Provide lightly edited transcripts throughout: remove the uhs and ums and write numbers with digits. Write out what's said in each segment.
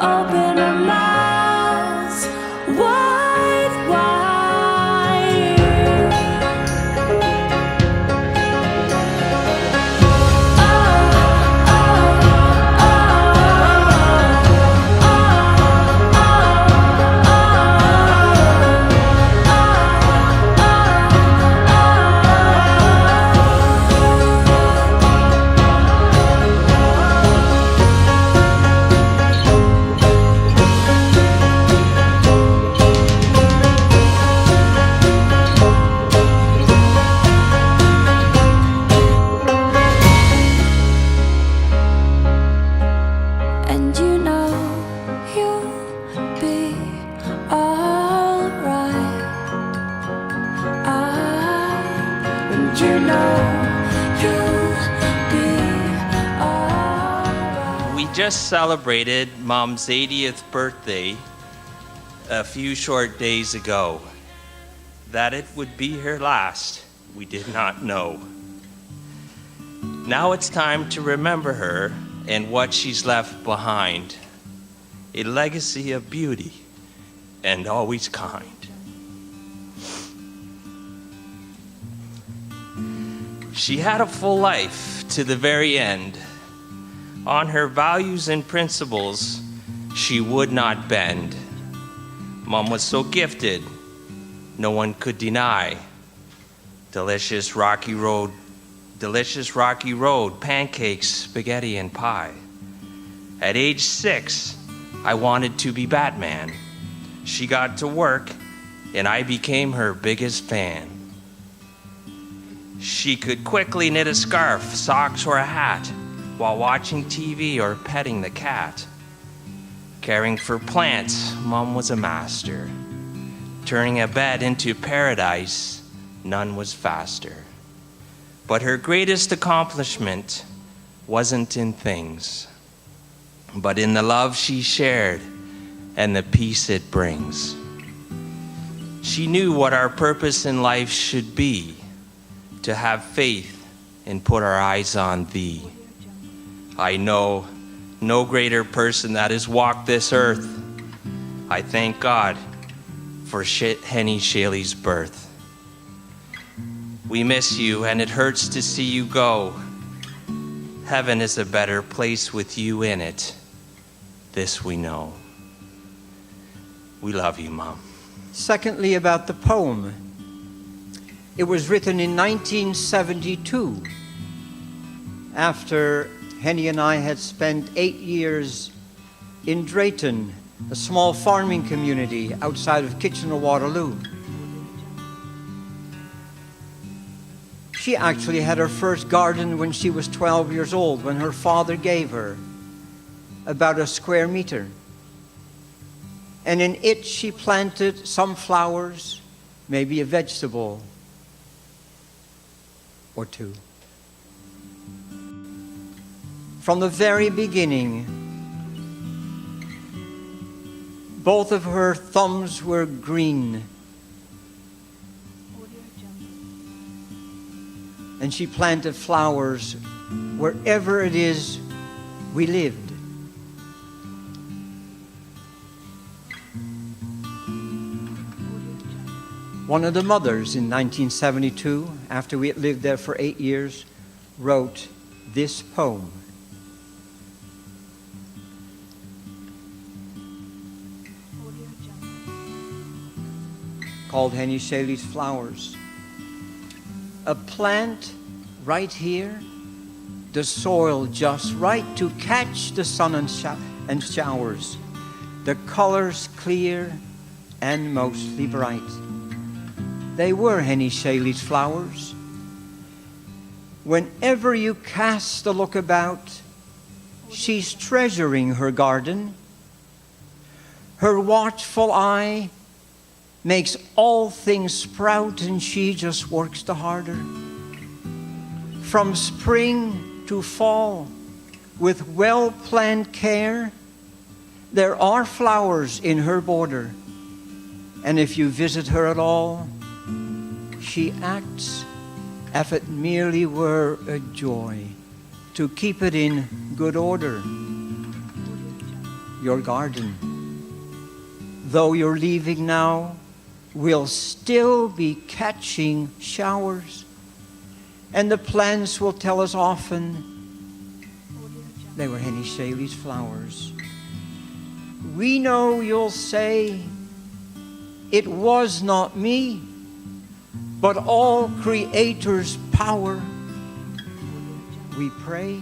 open her mouth wide, wide. Oh, oh, oh, and you know you'll be alright. And you know you'll be alright. We just celebrated Mom's 80th birthday a few short days ago. That it would be her last, we did not know. Now it's time to remember her and what she's left behind. A legacy of beauty and always kind. She had a full life to the very end. On her values and principles, she would not bend. Mom was so gifted, no one could deny. Delicious rocky road, pancakes, spaghetti, and pie. At age 6, I wanted to be Batman. She got to work, and I became her biggest fan. She could quickly knit a scarf, socks, or a hat while watching TV or petting the cat. Caring for plants, Mom was a master. Turning a bed into paradise, none was faster. But her greatest accomplishment wasn't in things, but in the love she shared and the peace it brings. She knew what our purpose in life should be, to have faith and put our eyes on thee. I know no greater person that has walked this earth. I thank God for Hennie Schaly's birth. We miss you, and it hurts to see you go. Heaven is a better place with you in it. This we know. We love you, Mom. Secondly, about the poem. It was written in 1972, after Hennie and I had spent 8 years in Drayton, a small farming community outside of Kitchener-Waterloo. She actually had her first garden when she was 12 years old, when her father gave her about a square meter. And in it she planted some flowers, maybe a vegetable or two. From the very beginning, both of her thumbs were green. And she planted flowers wherever it is we lived. One of the mothers in 1972, after we had lived there for 8 years, wrote this poem. Called Hennie Schaly's Flowers. A plant right here, the soil just right to catch the sun and showers, the colors clear and mostly bright. They were Hennie Schaly's flowers. Whenever you cast a look about, she's treasuring her garden. Her watchful eye makes all things sprout, and she just works the harder. From spring to fall, with well-planned care, there are flowers in her border. And if you visit her at all, she acts as if it merely were a joy to keep it in good order. your garden. Though you're leaving now, we'll still be catching showers. And the plants will tell us often they were Hennie Schaly's flowers. We know you'll say, it was not me, but all Creator's power. We pray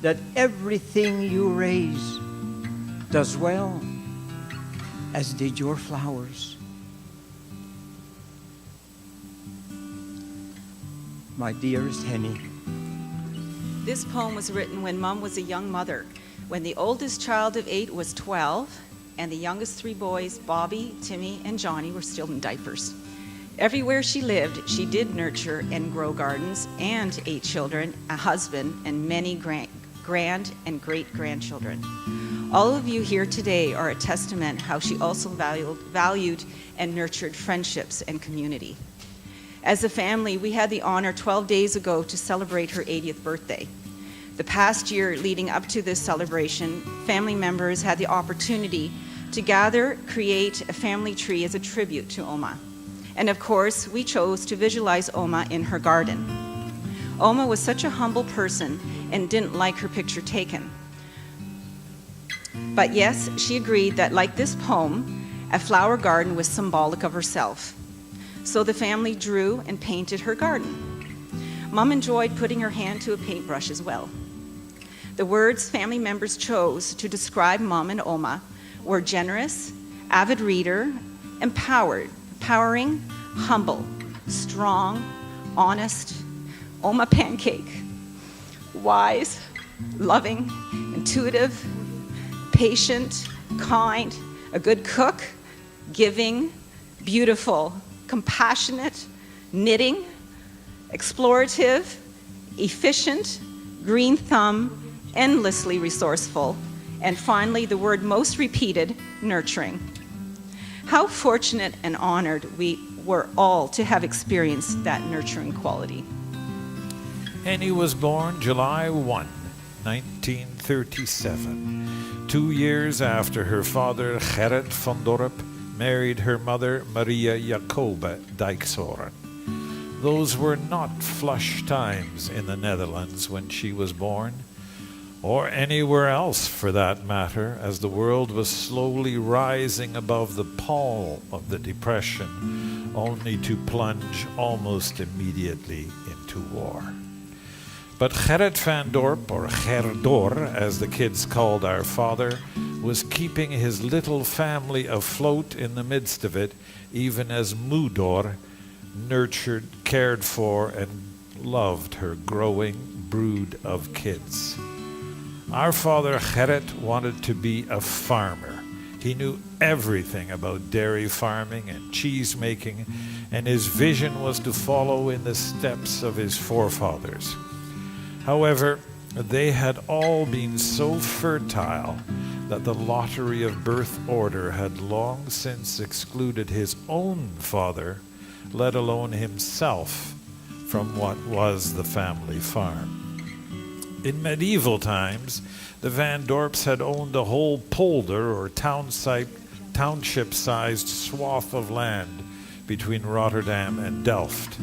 that everything you raise does well, as did your flowers. My dearest Hennie, This poem was written when Mom was a young mother, when the oldest child of 8 was 12, and the youngest 3 boys, Bobby, Timmy, and Johnny, were still in diapers. Everywhere she lived, she did nurture and grow gardens and 8 children, a husband, and many grand and great-grandchildren. All of you here today are a testament how she also valued and nurtured friendships and community. As a family, we had the honor 12 days ago to celebrate her 80th birthday. The past year leading up to this celebration, family members had the opportunity to gather, create a family tree as a tribute to Oma. And of course, we chose to visualize Oma in her garden. Oma was such a humble person and didn't like her picture taken. But yes, she agreed that like this poem, a flower garden was symbolic of herself. So the family drew and painted her garden. Mom enjoyed putting her hand to a paintbrush as well. The words family members chose to describe Mom and Oma were generous, avid reader, empowering, humble, strong, honest, Oma pancake, wise, loving, intuitive, patient, kind, a good cook, giving, beautiful, compassionate, knitting, explorative, efficient, green thumb, endlessly resourceful, and finally, the word most repeated, nurturing. How fortunate and honored we were all to have experienced that nurturing quality. Hennie was born July 1, 1937, 2 years after her father Gerrit van Dorp married her mother Maria Jacoba Dijksoren. Those were not flush times in the Netherlands when she was born, or anywhere else for that matter, as the world was slowly rising above the pall of the Depression, only to plunge almost immediately into war. But Gerrit van Dorp, or Gerdor, as the kids called our father, was keeping his little family afloat in the midst of it, even as Moedor nurtured, cared for, and loved her growing brood of kids. Our father Gerrit wanted to be a farmer. He knew everything about dairy farming and cheese making, and his vision was to follow in the steps of his forefathers. However, they had all been so fertile that the lottery of birth order had long since excluded his own father, let alone himself, from what was the family farm. In medieval times, the Van Dorps had owned a whole polder or township-sized swath of land between Rotterdam and Delft.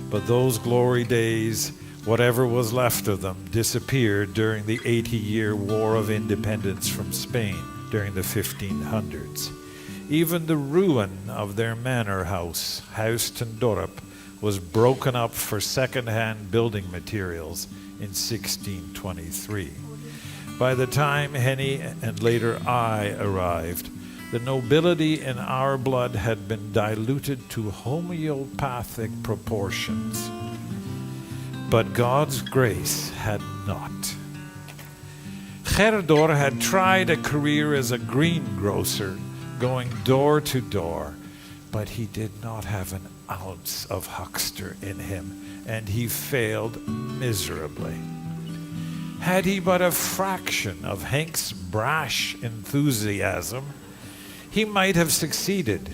But those glory days, whatever was left of them, disappeared during the 80-year War of Independence from Spain during the 1500s. Even the ruin of their manor house, Huis ten Dorp, was broken up for second-hand building materials in 1623. By the time Hennie and later I arrived, the nobility in our blood had been diluted to homeopathic proportions. But God's grace had not. Gerdor had tried a career as a greengrocer, going door to door, but he did not have an ounce of huckster in him, and he failed miserably. Had he but a fraction of Henk's brash enthusiasm, he might have succeeded,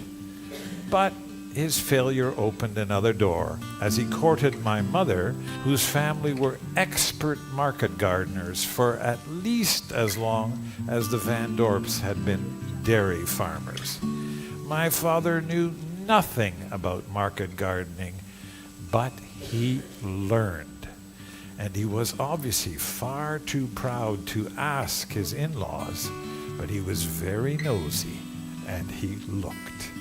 but his failure opened another door as he courted my mother, whose family were expert market gardeners for at least as long as the Van Dorps had been dairy farmers. My father knew nothing about market gardening, but he learned. And he was obviously far too proud to ask his in-laws, but he was very nosy, and he looked.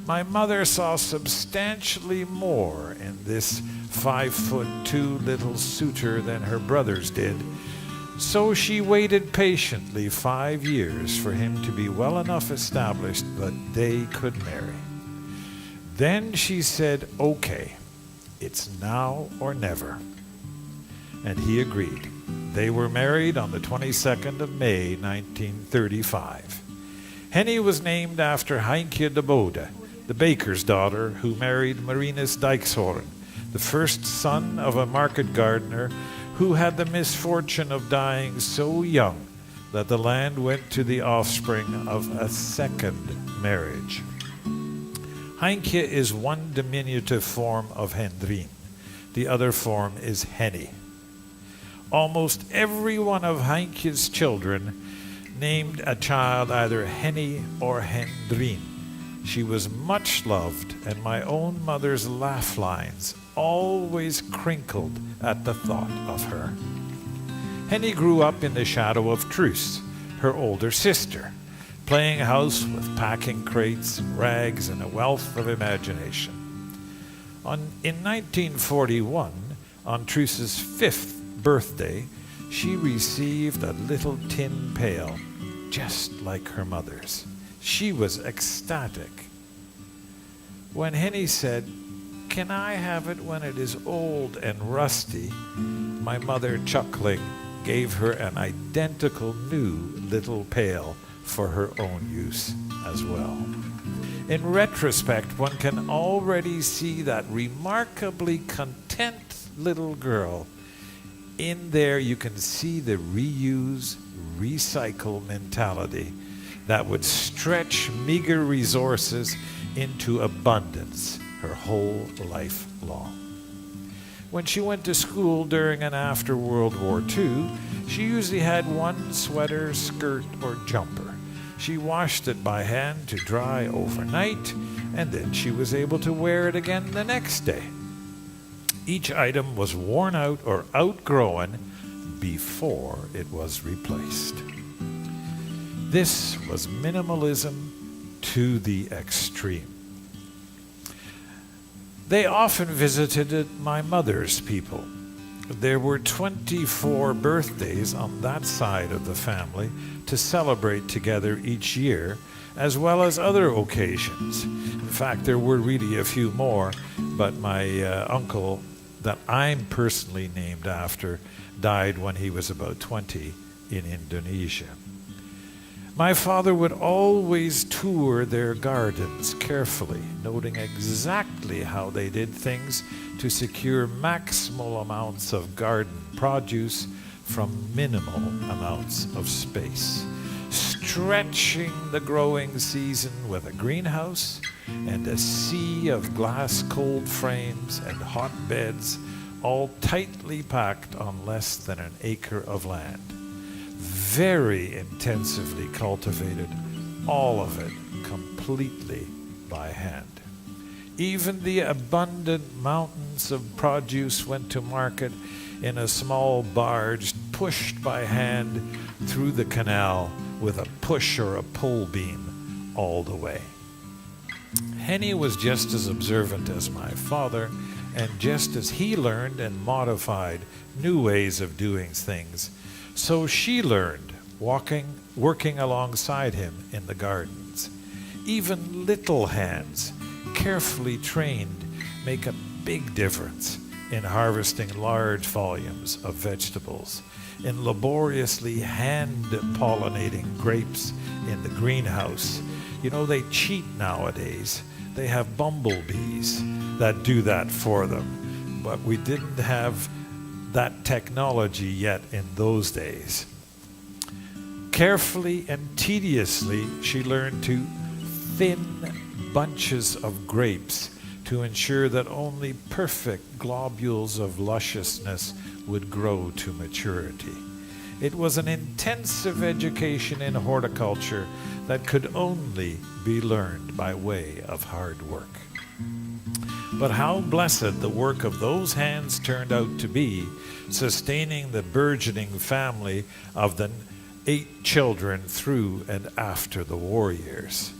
My mother saw substantially more in this 5'2" little suitor than her brothers did, so she waited patiently 5 years for him to be well enough established that they could marry. Then she said, "Okay, it's now or never." And he agreed. They were married on the 22nd of May, 1935. Hennie was named after Heintje de Bode, the baker's daughter who married Marinus Dijkshoorn, the first son of a market gardener who had the misfortune of dying so young that the land went to the offspring of a second marriage. Heintje is one diminutive form of Hendrien. The other form is Hennie. Almost every one of Heintje's children named a child either Hennie or Hendrien. She was much loved, and my own mother's laugh lines always crinkled at the thought of her. Hennie grew up in the shadow of Truus, her older sister, playing house with packing crates, rags, and a wealth of imagination. In 1941, on Truus's 5th birthday, she received a little tin pail, just like her mother's. She was ecstatic. When Hennie said, "Can I have it when it is old and rusty?" my mother, chuckling, gave her an identical new little pail for her own use as well. In retrospect, one can already see that remarkably content little girl. In there you can see the reuse, recycle mentality that would stretch meager resources into abundance her whole life long. When she went to school during and after World War II, she usually had one sweater, skirt, or jumper. She washed it by hand to dry overnight, and then she was able to wear it again the next day. Each item was worn out or outgrown before it was replaced. This was minimalism to the extreme. They often visited my mother's people. There were 24 birthdays on that side of the family to celebrate together each year, as well as other occasions. In fact, there were really a few more, but my uncle, that I'm personally named after, died when he was about 20 in Indonesia. My father would always tour their gardens carefully, noting exactly how they did things to secure maximal amounts of garden produce from minimal amounts of space, stretching the growing season with a greenhouse and a sea of glass cold frames and hotbeds, all tightly packed on less than an acre of land. Very intensively cultivated, all of it completely by hand. Even the abundant mountains of produce went to market in a small barge pushed by hand through the canal with a push or a pull beam all the way. Hennie was just as observant as my father, and just as he learned and modified new ways of doing things, so she learned, working alongside him in the gardens. Even little hands, carefully trained, make a big difference in harvesting large volumes of vegetables, in laboriously hand-pollinating grapes in the greenhouse. You know, they cheat nowadays. They have bumblebees that do that for them. But we didn't have that technology yet in those days. Carefully and tediously, she learned to thin bunches of grapes to ensure that only perfect globules of lusciousness would grow to maturity. It was an intensive education in horticulture that could only be learned by way of hard work. But how blessed the work of those hands turned out to be, sustaining the burgeoning family of the 8 children through and after the war years.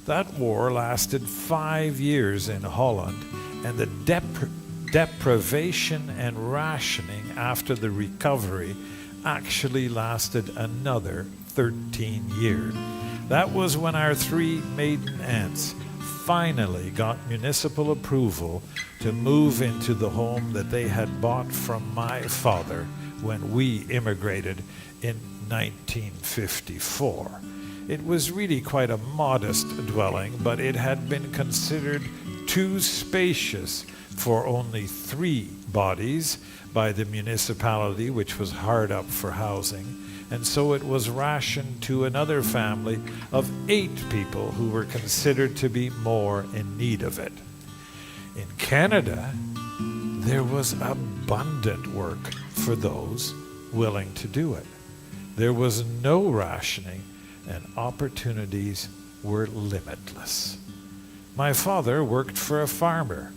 That war lasted 5 years in Holland, and the deprivation and rationing after the recovery actually lasted another 13 years. That was when our 3 maiden aunts finally got municipal approval to move into the home that they had bought from my father when we immigrated in 1954. It was really quite a modest dwelling, but it had been considered too spacious for only 3 bodies by the municipality, which was hard up for housing, and so it was rationed to another family of 8 people who were considered to be more in need of it. In Canada, there was abundant work for those willing to do it. There was no rationing, and opportunities were limitless. My father worked for a farmer.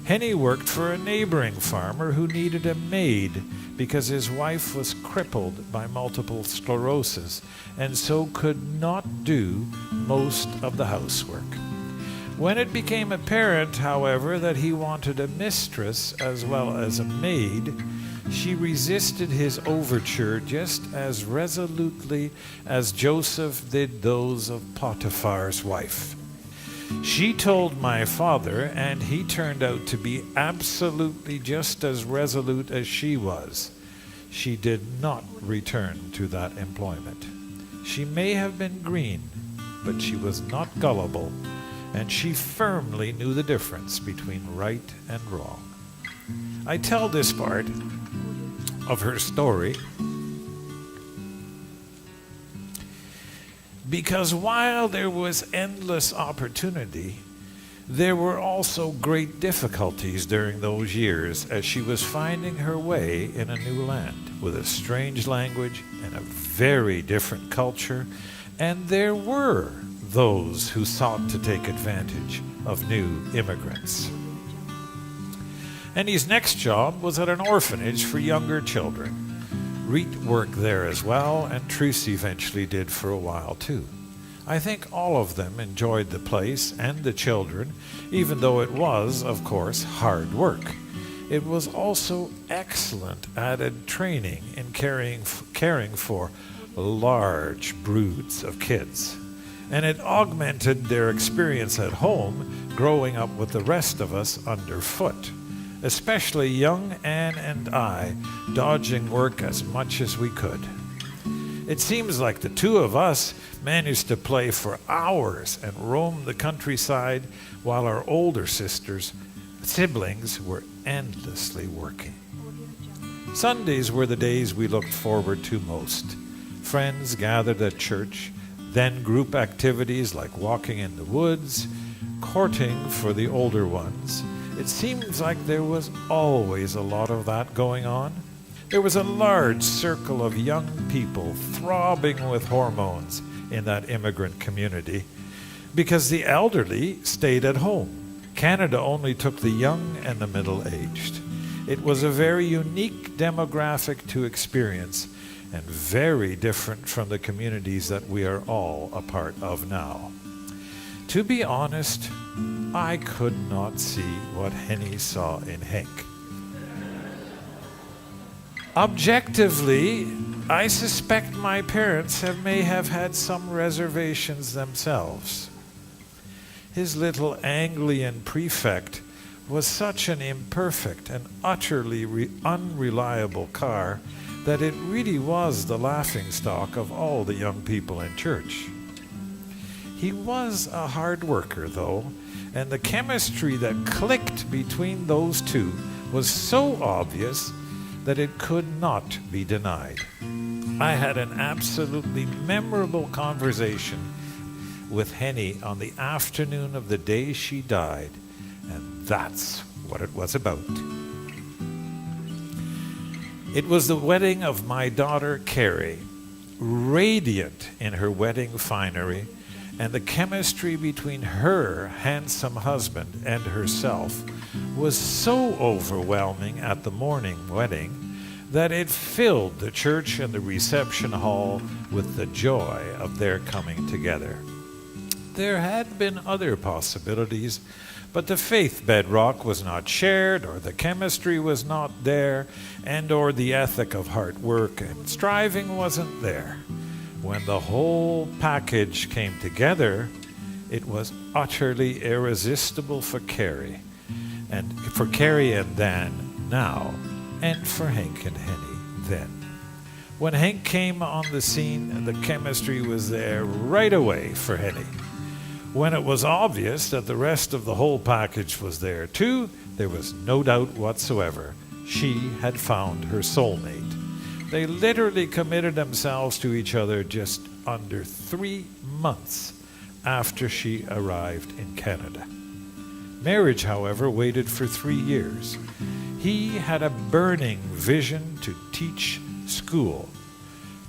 Hennie worked for a neighboring farmer who needed a maid because his wife was crippled by multiple sclerosis and so could not do most of the housework. When it became apparent, however, that he wanted a mistress as well as a maid, she resisted his overture just as resolutely as Joseph did those of Potiphar's wife. She told my father, and he turned out to be absolutely just as resolute as she was. She did not return to that employment. She may have been green, but she was not gullible, and she firmly knew the difference between right and wrong. I tell this part of her story because while there was endless opportunity, there were also great difficulties during those years as she was finding her way in a new land with a strange language and a very different culture, and there were those who sought to take advantage of new immigrants. Hennie's next job was at an orphanage for younger children. Reet worked there as well, and Truce eventually did for a while too. I think all of them enjoyed the place and the children, even though it was, of course, hard work. It was also excellent added training in caring for large broods of kids. And it augmented their experience at home, growing up with the rest of us underfoot, especially young Anne and I, dodging work as much as we could. It seems like the 2 of us managed to play for hours and roam the countryside while our older siblings were endlessly working. Sundays were the days we looked forward to most. Friends gathered at church, then group activities like walking in the woods, courting for the older ones. It seems like there was always a lot of that going on. There was a large circle of young people throbbing with hormones in that immigrant community because the elderly stayed at home. Canada only took the young and the middle-aged. It was a very unique demographic to experience and very different from the communities that we are all a part of now. To be honest, I could not see what Hennie saw in Henk. Objectively, I suspect my parents may have had some reservations themselves. His little Anglian prefect was such an imperfect and utterly unreliable car that it really was the laughingstock of all the young people in church. He was a hard worker, though, and the chemistry that clicked between those 2 was so obvious that it could not be denied. I had an absolutely memorable conversation with Hennie on the afternoon of the day she died, and that's what it was about. It was the wedding of my daughter Carrie, radiant in her wedding finery, and the chemistry between her handsome husband and herself was so overwhelming at the morning wedding that it filled the church and the reception hall with the joy of their coming together. There had been other possibilities, but the faith bedrock was not shared, or the chemistry was not there, and or the ethic of hard work and striving wasn't there. When the whole package came together, it was utterly irresistible for Carrie and Dan now, and for Hank and Hennie then. When Hank came on the scene, the chemistry was there right away for Hennie. When it was obvious that the rest of the whole package was there too, there was no doubt whatsoever. She had found her soulmate. They literally committed themselves to each other just under 3 months after she arrived in Canada. Marriage, however, waited for 3 years. He had a burning vision to teach school,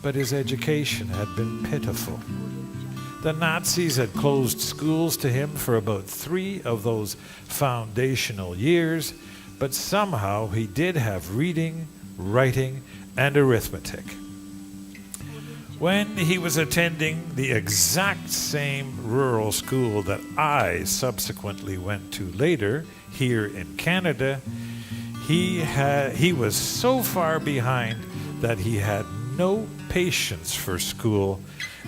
but his education had been pitiful. The Nazis had closed schools to him for about 3 of those foundational years, but somehow he did have reading, writing, and arithmetic. When he was attending the exact same rural school that I subsequently went to later, here in Canada, he was so far behind that he had no patience for school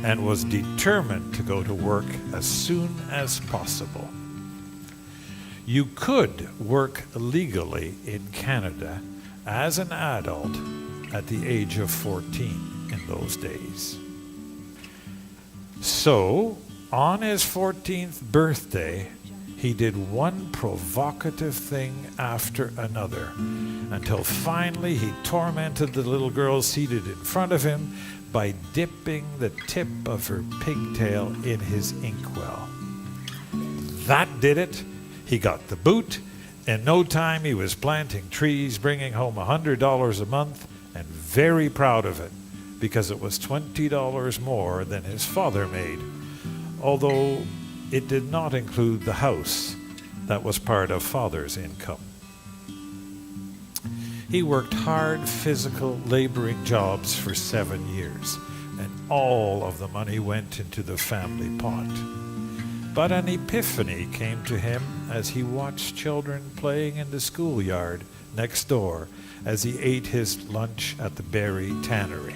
and was determined to go to work as soon as possible. You could work legally in Canada as an adult at the age of 14 in those days. So, on his 14th birthday, he did one provocative thing after another, until finally he tormented the little girl seated in front of him by dipping the tip of her pigtail in his inkwell. That did it. He got the boot. In no time he was planting trees, bringing home $100 a month, and very proud of it, because it was $20 more than his father made, although it did not include the house that was part of father's income. He worked hard physical laboring jobs for 7 years, and all of the money went into the family pot. But an epiphany came to him as he watched children playing in the schoolyard next door as he ate his lunch at the Berry Tannery.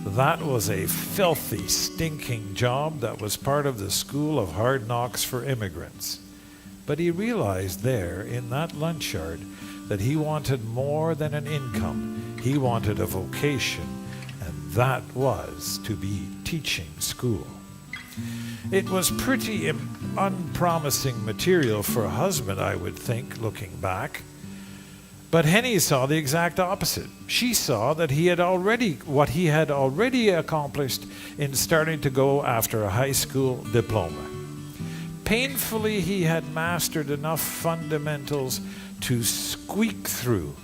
That was a filthy, stinking job that was part of the school of hard knocks for immigrants. But he realized there, in that lunchyard, that he wanted more than an income. He wanted a vocation, and that was to be teaching school. It was pretty unpromising material for a husband, I would think, looking back. But Hennie saw the exact opposite. She saw that what he had already accomplished in starting to go after a high school diploma. Painfully, he had mastered enough fundamentals to squeak through.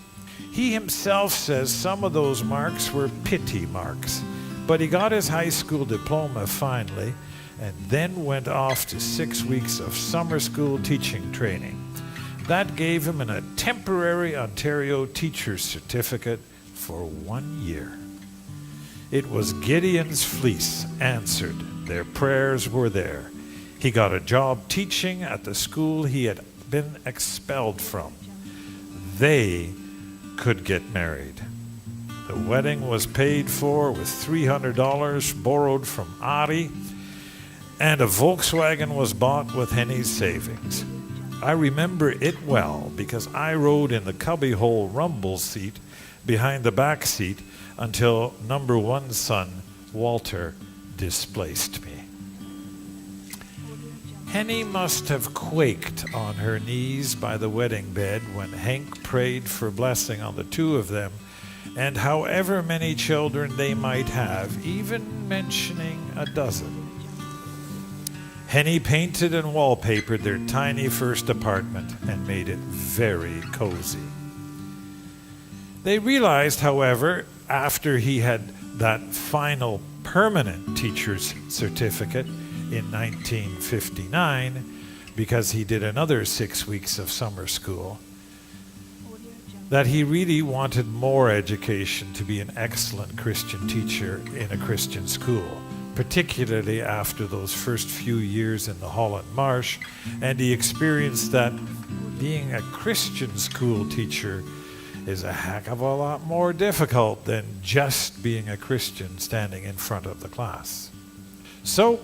He himself says some of those marks were pity marks, but he got his high school diploma finally, and then went off to 6 weeks of summer school teaching training. That gave him a temporary Ontario teacher's certificate for 1 year. It was Gideon's fleece answered. Their prayers were there. He got a job teaching at the school he had been expelled from. They could get married. The wedding was paid for with $300 borrowed from Ari, and a Volkswagen was bought with Hennie's savings. I remember it well because I rode in the cubbyhole rumble seat behind the back seat until number 1 son, Walter, displaced me. Hennie must have quaked on her knees by the wedding bed when Hank prayed for blessing on the 2 of them, and however many children they might have, even mentioning a dozen. Hennie painted and wallpapered their tiny first apartment and made it very cozy. They realized, however, after he had that final permanent teacher's certificate in 1959, because he did another 6 weeks of summer school, that he really wanted more education to be an excellent Christian teacher in a Christian school, particularly after those first few years in the Holland Marsh, and he experienced that being a Christian school teacher is a heck of a lot more difficult than just being a Christian standing in front of the class. So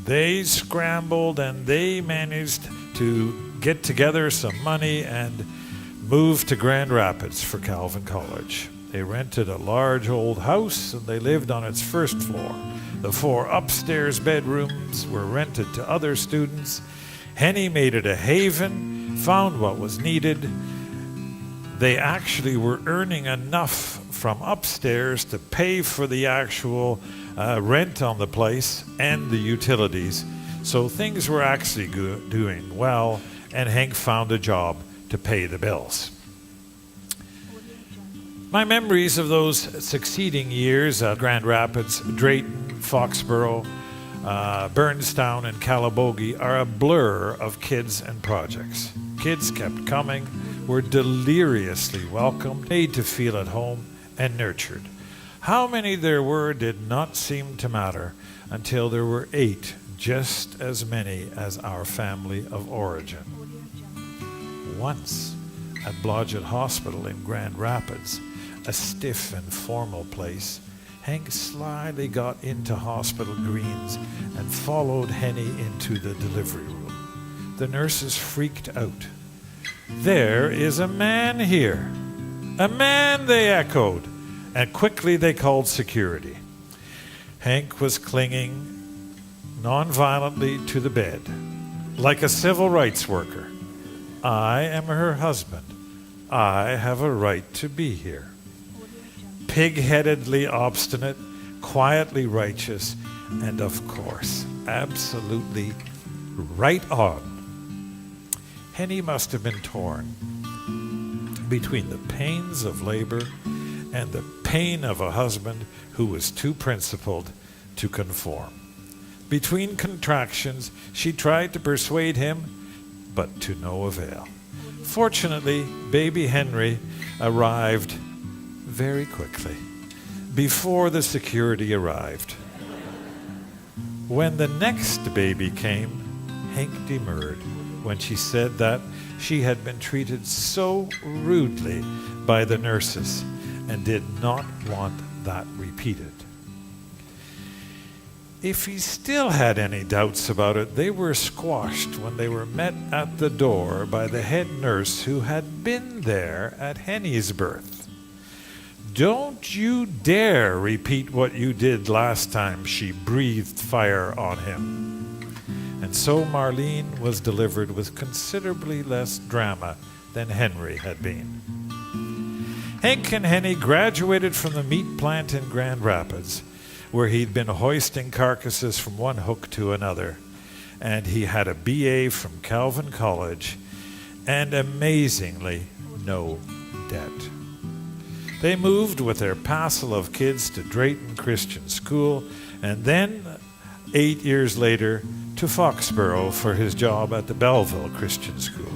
they scrambled and they managed to get together some money and move to Grand Rapids for Calvin College. They rented a large old house and they lived on its first floor. The 4 upstairs bedrooms were rented to other students. Hennie made it a haven, found what was needed. They actually were earning enough from upstairs to pay for the actual rent on the place and the utilities. So things were actually doing well, and Henk found a job to pay the bills. My memories of those succeeding years at Grand Rapids, Drayton, Foxborough, Burnstown, and Calabogie are a blur of kids and projects. Kids kept coming, were deliriously welcomed, made to feel at home, and nurtured. How many there were did not seem to matter until there were 8, just as many as our family of origin. Once, at Blodgett Hospital in Grand Rapids, a stiff and formal place, Henk slyly got into hospital greens and followed Hennie into the delivery room. The nurses freaked out. "There is a man here." "A man," they echoed, and quickly they called security. Henk was clinging non-violently to the bed, like a civil rights worker. "I am her husband. I have a right to be here." Pig-headedly obstinate, quietly righteous, and of course, absolutely right on. Hennie must have been torn between the pains of labor and the pain of a husband who was too principled to conform. Between contractions, she tried to persuade him, but to no avail. Fortunately, baby Henry arrived very quickly, before the security arrived. When the next baby came, Henk demurred when she said that she had been treated so rudely by the nurses and did not want that repeated. If he still had any doubts about it, they were squashed when they were met at the door by the head nurse who had been there at Hennie's birth. "Don't you dare repeat what you did last time," she breathed fire on him. And so Marlene was delivered with considerably less drama than Henry had been. Henk and Hennie graduated from the meat plant in Grand Rapids, where he'd been hoisting carcasses from one hook to another, and he had a BA from Calvin College, and amazingly, no debt. They moved with their passel of kids to Drayton Christian School, and then, 8 years later, to Foxborough for his job at the Belleville Christian School.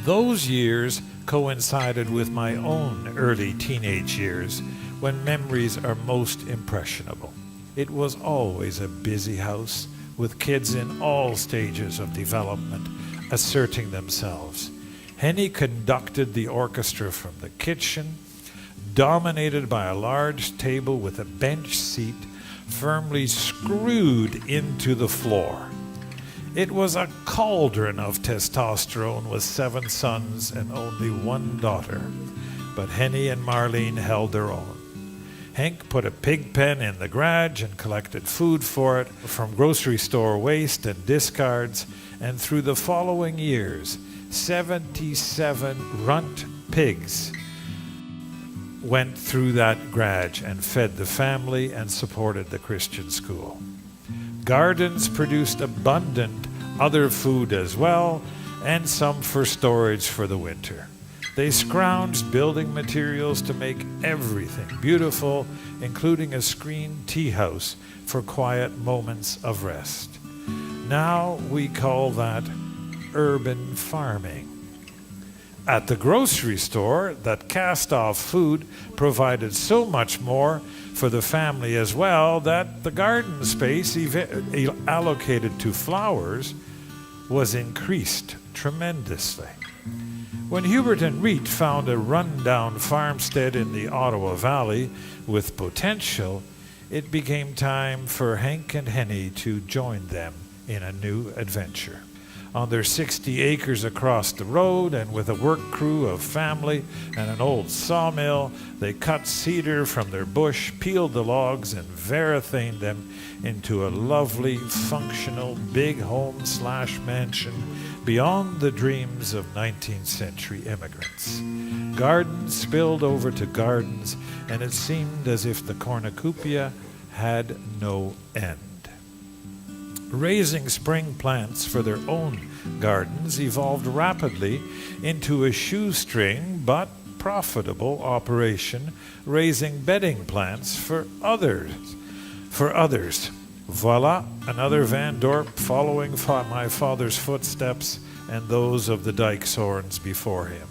Those years coincided with my own early teenage years, when memories are most impressionable. It was always a busy house, with kids in all stages of development asserting themselves. Hennie conducted the orchestra from the kitchen, dominated by a large table with a bench seat firmly screwed into the floor. It was a cauldron of testosterone with 7 sons and only 1 daughter, but Hennie and Marlene held their own. Henk put a pig pen in the garage and collected food for it from grocery store waste and discards, and through the following years, 77 runt pigs went through that garage and fed the family and supported the Christian school. gardens produced abundant other food as well, and some for storage for the winter. They scrounged building materials to make everything beautiful, including a screened tea house for quiet moments of rest. Now we call that urban farming. At the grocery store, that cast-off food provided so much more for the family as well that the garden space allocated to flowers was increased tremendously. When Hubert and Reet found a run-down farmstead in the Ottawa Valley with potential, it became time for Hank and Hennie to join them in a new adventure. On their 60 acres across the road, and with a work crew of family and an old sawmill, they cut cedar from their bush, peeled the logs, and varathaned them into a lovely, functional, big home/mansion beyond the dreams of 19th century immigrants. Gardens spilled over to gardens, and it seemed as if the cornucopia had no end. Raising spring plants for their own gardens evolved rapidly into a shoestring but profitable operation, raising bedding plants for others. Voila, another Van Dorp following my father's footsteps and those of the Dykeshorns before him,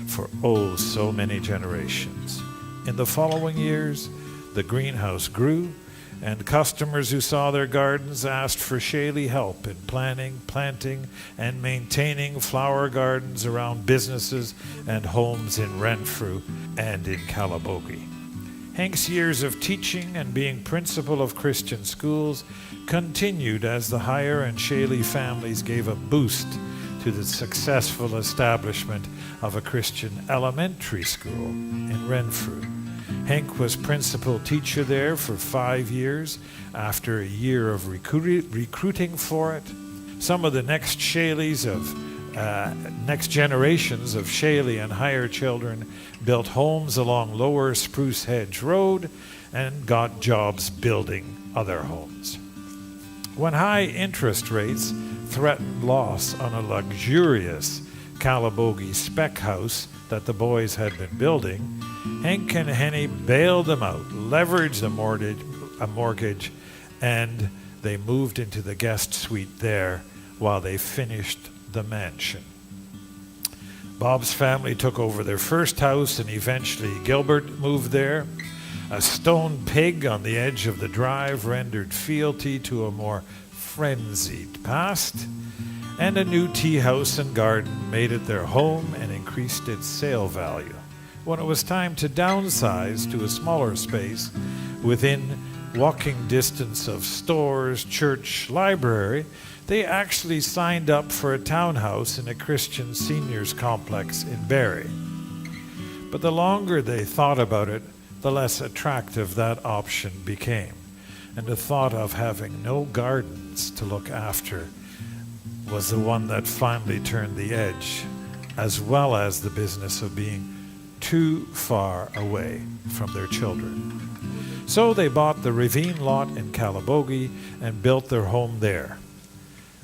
for oh so many generations. In the following years, the greenhouse grew, and customers who saw their gardens asked for Schaly help in planning, planting, and maintaining flower gardens around businesses and homes in Renfrew and in Calabogie. Hank's years of teaching and being principal of Christian schools continued as the Hire and Schaly families gave a boost to the successful establishment of a Christian elementary school in Renfrew. Hank was principal teacher there for 5 years after a year of recruiting for it. Some of the next generations of Schaly and Hire children built homes along Lower Spruce Hedge Road and got jobs building other homes. When high interest rates threatened loss on a luxurious Calabogie spec house that the boys had been building, Hank and Hennie bailed them out, leveraged a mortgage, and they moved into the guest suite there while they finished the mansion. Bob's family took over their first house, and eventually Gilbert moved there. A stone pig on the edge of the drive rendered fealty to a more frenzied past, and a new tea house and garden made it their home and increased its sale value. When it was time to downsize to a smaller space within walking distance of stores, church, library, they actually signed up for a townhouse in a Christian seniors complex in Barrie. But the longer they thought about it, the less attractive that option became. And the thought of having no gardens to look after was the one that finally turned the edge, as well as the business of being too far away from their children. So they bought the Ravine lot in Calabogie and built their home there.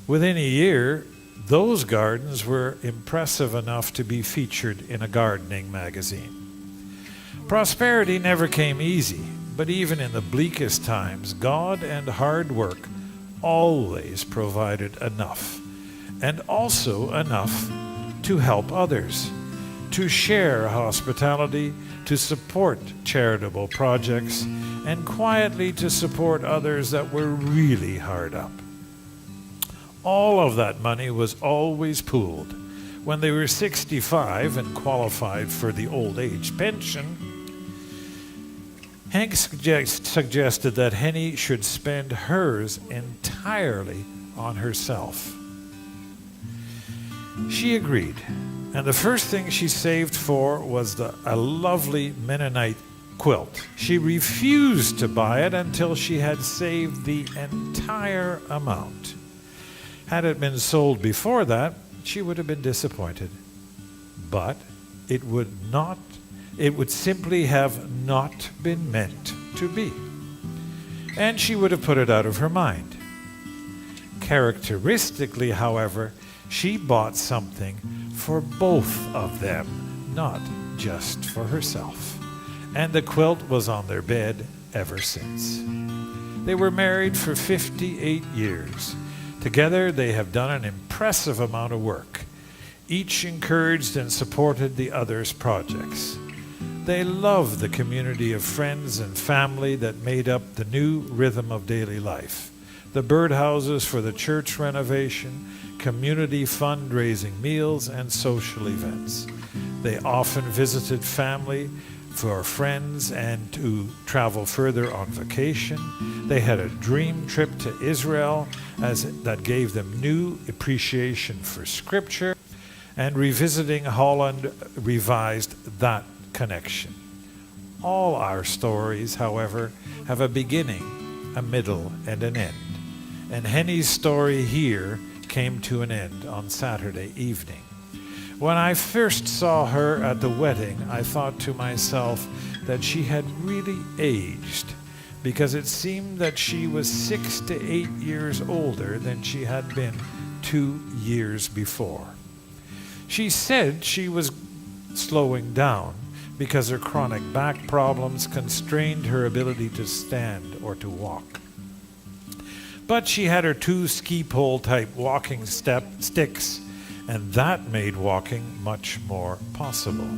Within a year, those gardens were impressive enough to be featured in a gardening magazine. Prosperity never came easy, but even in the bleakest times, God and hard work always provided enough, and also enough to help others, to share hospitality, to support charitable projects, and quietly to support others that were really hard up. All of that money was always pooled. When they were 65 and qualified for the old age pension, Hank suggested that Hennie should spend hers entirely on herself. She agreed, and the first thing she saved for was a lovely Mennonite quilt. She refused to buy it until she had saved the entire amount. Had it been sold before that, she would have been disappointed. But it would simply have not been meant to be. And she would have put it out of her mind. Characteristically, however, she bought something for both of them, not just for herself. And the quilt was on their bed ever since. They were married for 58 years. Together, they have done an impressive amount of work. Each encouraged and supported the other's projects. They love the community of friends and family that made up the new rhythm of daily life. The birdhouses for the church renovation, community fundraising meals, and social events. They often visited family for friends and to travel further on vacation. They had a dream trip to Israel that gave them new appreciation for Scripture, and revisiting Holland revised that connection. All our stories, however, have a beginning, a middle, and an end. And Hennie's story here came to an end on Saturday evening. When I first saw her at the wedding, I thought to myself that she had really aged, because it seemed that she was 6 to 8 years older than she had been 2 years before. She said she was slowing down because her chronic back problems constrained her ability to stand or to walk. But she had her 2 ski pole type walking sticks, and that made walking much more possible.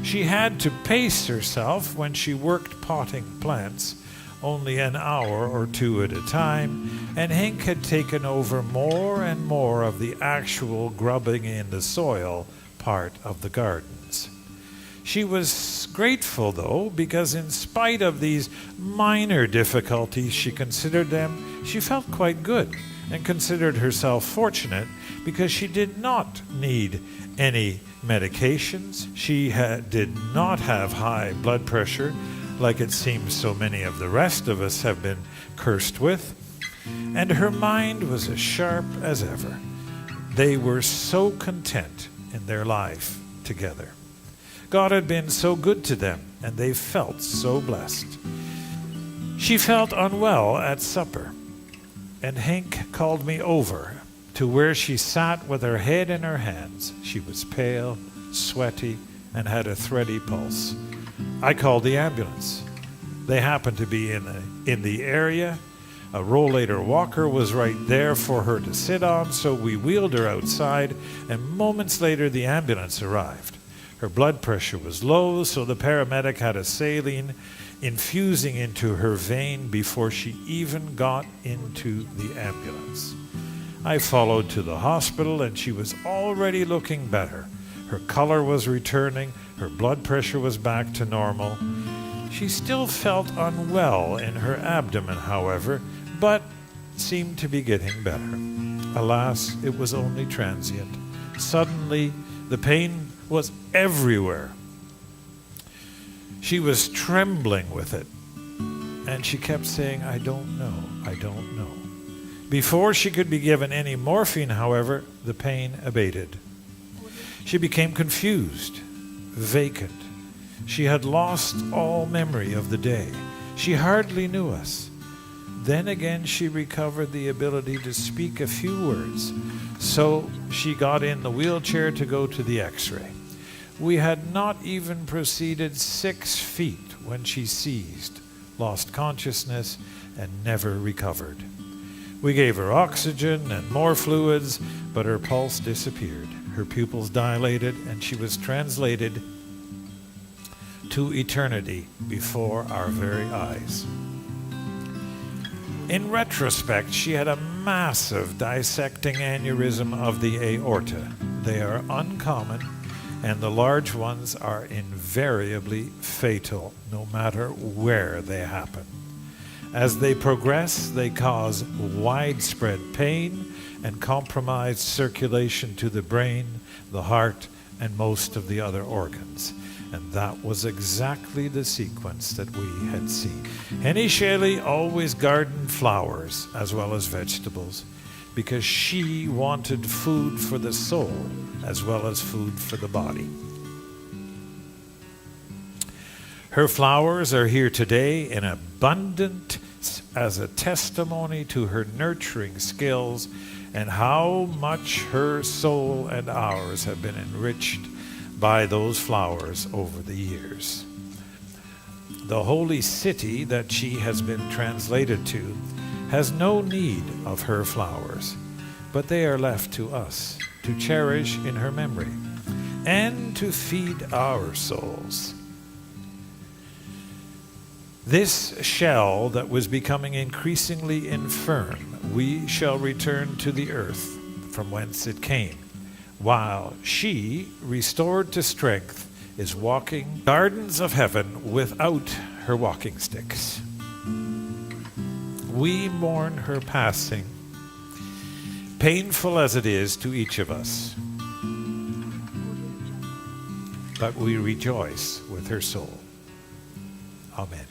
She had to pace herself when she worked potting plants, only an hour or 2 at a time, and Henk had taken over more and more of the actual grubbing in the soil part of the gardens. She was grateful, though, because in spite of these minor difficulties, she considered them, she felt quite good and considered herself fortunate because she did not need any medications. She did not have high blood pressure, like it seems so many of the rest of us have been cursed with, and her mind was as sharp as ever. They were so content in their life together. God had been so good to them, and they felt so blessed. She felt unwell at supper, and Henk called me over to where she sat with her head in her hands. She was pale, sweaty, and had a thready pulse. I called the ambulance. They happened to be in the area. A rollator walker was right there for her to sit on, so we wheeled her outside, and moments later the ambulance arrived. Her blood pressure was low, so the paramedic had a saline infusing into her vein before she even got into the ambulance. I followed to the hospital, and she was already looking better. Her color was returning, her blood pressure was back to normal. She still felt unwell in her abdomen, however, but seemed to be getting better. Alas, it was only transient. Suddenly, the pain was everywhere. She was trembling with it, and she kept saying, "I don't know, I don't know." Before she could be given any morphine, however, the pain abated. She became confused, vacant. She had lost all memory of the day. She hardly knew us. Then again, she recovered the ability to speak a few words, so she got in the wheelchair to go to the x-ray. We had not even proceeded 6 feet when she seized, lost consciousness, and never recovered. We gave her oxygen and more fluids, but her pulse disappeared. Her pupils dilated, and she was translated to eternity before our very eyes. In retrospect, she had a massive dissecting aneurysm of the aorta. They are uncommon, and the large ones are invariably fatal, no matter where they happen. As they progress, they cause widespread pain and compromised circulation to the brain, the heart, and most of the other organs. And that was exactly the sequence that we had seen. Hennie Schaly always gardened flowers as well as vegetables because she wanted food for the soul as well as food for the body. Her flowers are here today in abundant as a testimony to her nurturing skills and how much her soul and ours have been enriched by those flowers over the years. The holy city that she has been translated to has no need of her flowers, but they are left to us to cherish in her memory and to feed our souls. This shell that was becoming increasingly infirm, we shall return to the earth from whence it came, while she, restored to strength, is walking gardens of heaven without her walking sticks. We mourn her passing, painful as it is to each of us, but we rejoice with her soul. Amen.